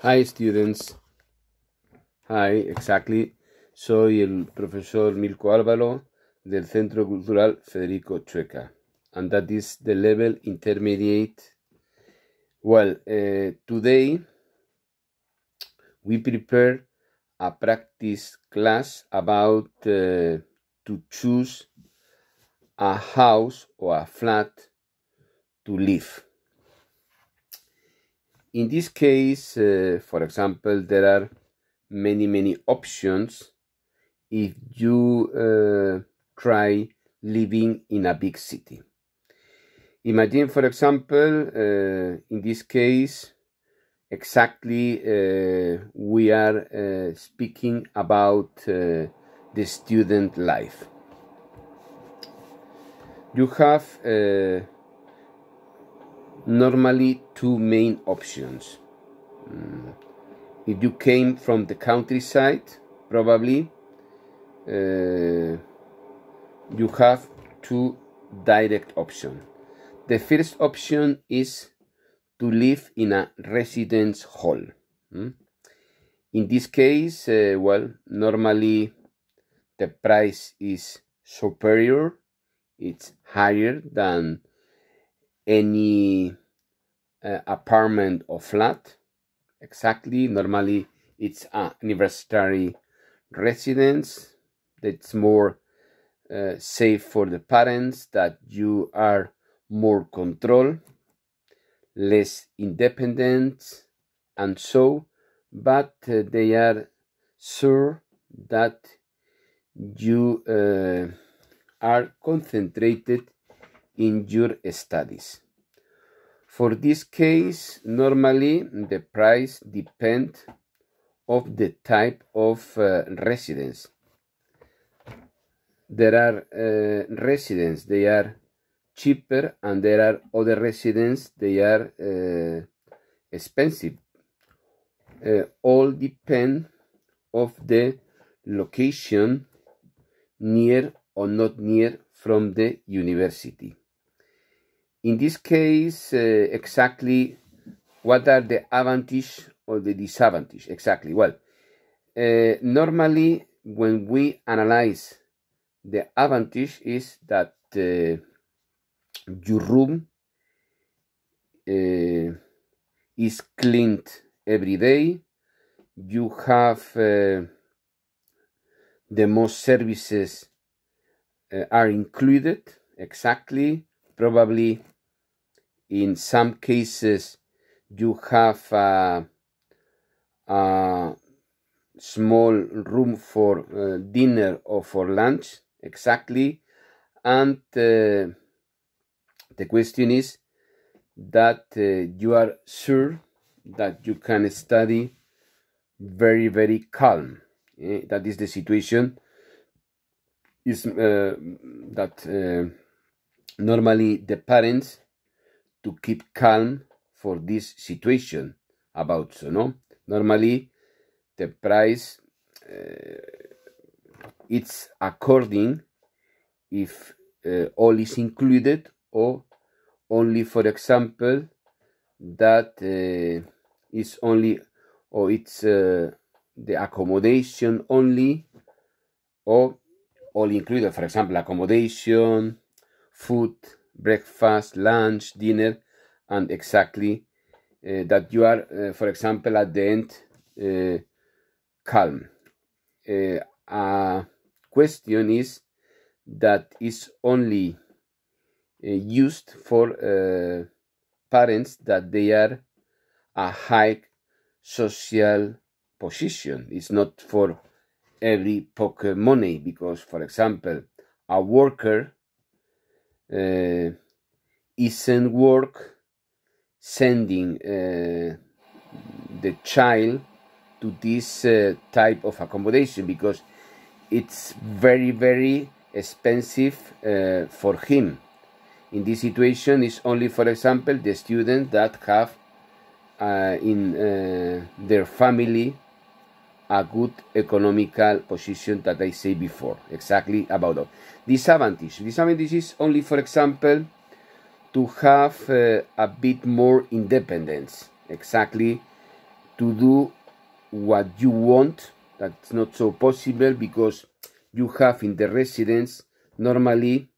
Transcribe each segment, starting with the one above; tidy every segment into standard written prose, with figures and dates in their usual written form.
Hi students. Hi, exactly. Soy el profesor Milko Álvaro del Centro Cultural Federico Chueca. And that is the level intermediate. Well, today we prepare a practice class about to choose a house or a flat to live. In this case, for example, there are many options if you try living in a big city. Imagine, for example, in this case, exactly we are speaking about the student life. You have normally two main options. If you came from the countryside, probably you have two direct options. The first option is to live in a residence hall. In this case, well, normally the price is superior. It's higher than any apartment or flat. Exactly. Normally, it's a university residence that's more safe for the parents, that you are more control, less independent, and so, but they are sure that you are concentrated in your studies. For this case, normally the price depends of the type of residence. There are residents, they are cheaper, and there are other residents, they are expensive. All depend of the location, near or not near from the university. In this case, exactly what are the advantage or the disadvantage? Exactly. Well, normally when we analyze the advantage is that your room is cleaned every day. You have the most services are included. Exactly. Probably in some cases you have a small room for dinner or for lunch. Exactly. And the question is that you are sure that you can study very calm. That is the situation. Is that normally the parents to keep calm for this situation about, so no, normally the price it's according if all is included, or only, for example, that is only, or it's the accommodation only, or all included, for example, accommodation, food, breakfast, lunch, dinner, and exactly that you are, for example, at the end calm. A question is that is only used for parents that they are a high social position. It's not for every pocket money, because, for example, a worker isn't work sending the child to this type of accommodation, because it's very expensive for him. In this situation, it's only, for example, the students that have in their family a good economical position that I say before. Exactly about that. Disadvantage is only, for example, to have a bit more independence. Exactly. to do what you want. That's not so possible because you have in the residence normally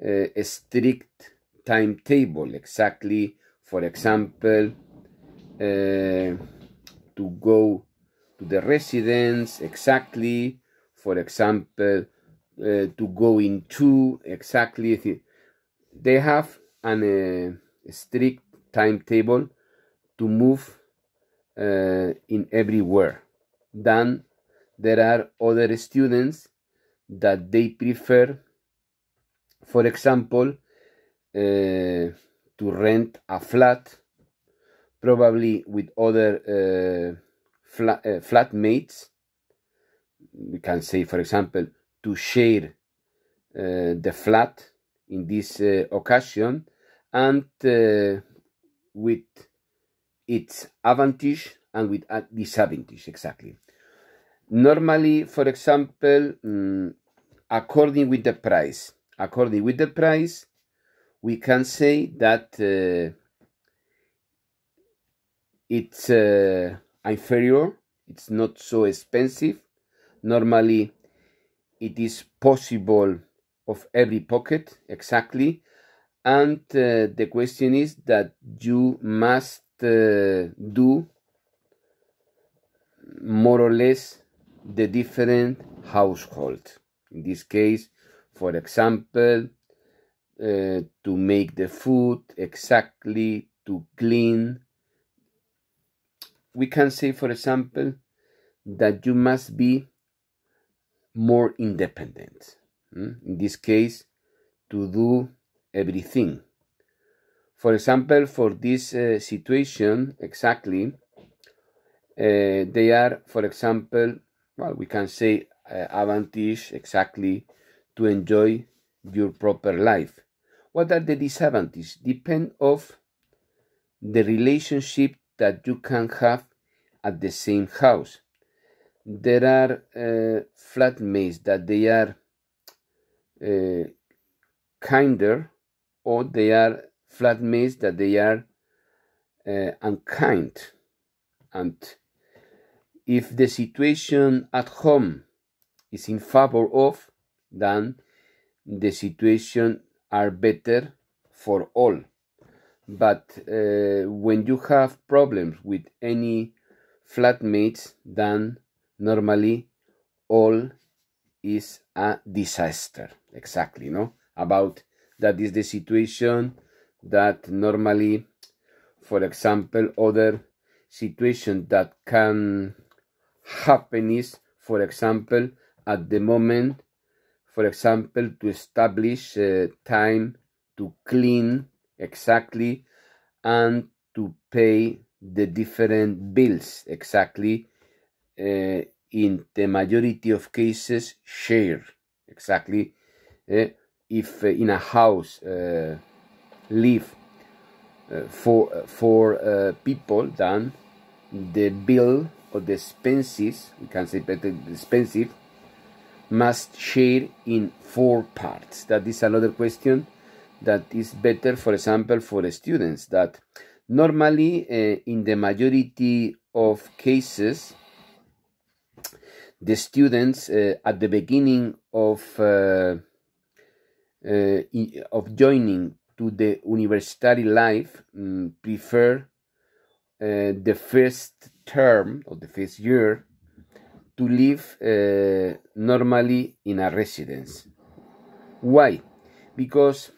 a strict timetable, exactly, for example, to go to the residence, exactly, for example, to go into, exactly. They have a strict timetable to move in everywhere. Then there are other students that they prefer, for example, to rent a flat, probably with other flatmates. We can say, for example, to share the flat in this occasion, and with its advantage and with a disadvantage, exactly. Normally, for example, according with the price, we can say that it's inferior, it's not so expensive. Normally, it is possible of every pocket, exactly. And the question is that you must do more or less the different household. In this case, for example, to make the food, exactly, to clean. We can say, for example, that you must be more independent. In this case, to do everything. For example, for this situation, exactly, they are, for example, well, we can say advantage, exactly, to enjoy your proper life. What are the disadvantages? Depend of the relationship that you can have at the same house. There are flatmates that they are kinder, or they are flatmates that they are unkind. And if the situation at home is in favor of, then the situation are better for all. But when you have problems with any flatmates, then normally all is a disaster. Exactly, no? About that is the situation that normally, for example, other situation that can happen is, for example, at the moment, for example, to establish time to clean, exactly, and to pay the different bills, exactly, in the majority of cases share, exactly. If in a house live for people, then the bill or the expenses, we can say better expensive, must share in 4 parts. That is another question that is better, for example, for students, that normally in the majority of cases the students at the beginning of joining to the university life prefer the first term or the first year to live normally in a residence. Why? Because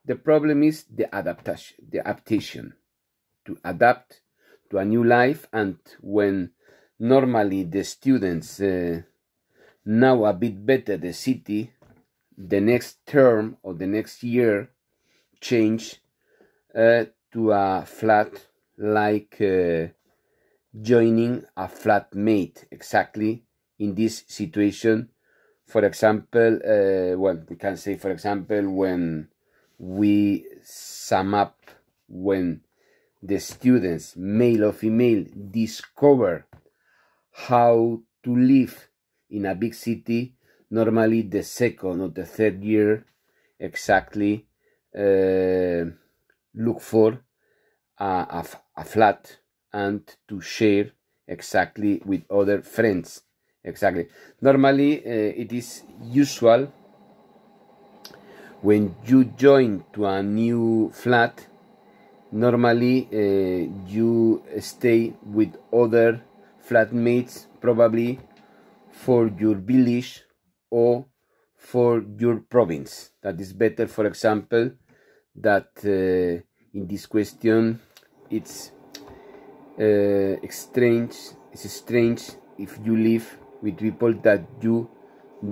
the problem is the adaptation, to adapt to a new life. And when normally the students know a bit better the city, the next term or the next year change to a flat, like joining a flatmate, exactly. In this situation, for example, well, we can say, for example, when we sum up, when the students, male or female, discover how to live in a big city, normally the second or the third year, exactly, look for a flat and to share exactly with other friends. Exactly. Normally, it is usual when you join to a new flat. Normally, you stay with other flatmates, probably for your village or for your province. That is better, for example, that in this question it's strange. It's strange if you live with people that you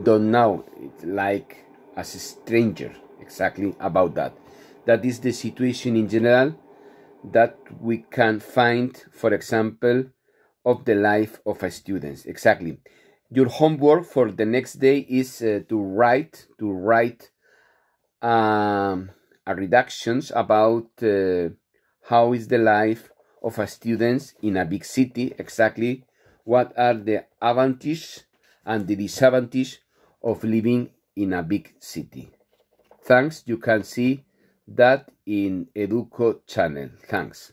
don't know. It's like as a stranger. Exactly about that. That is the situation in general that we can find, for example, of the life of a student. Exactly. Your homework for the next day is to write a reductions about how is the life of a student in a big city. Exactly what are the advantages and the disadvantages of living in a big city. Thanks. You can see that in Educo channel. Thanks.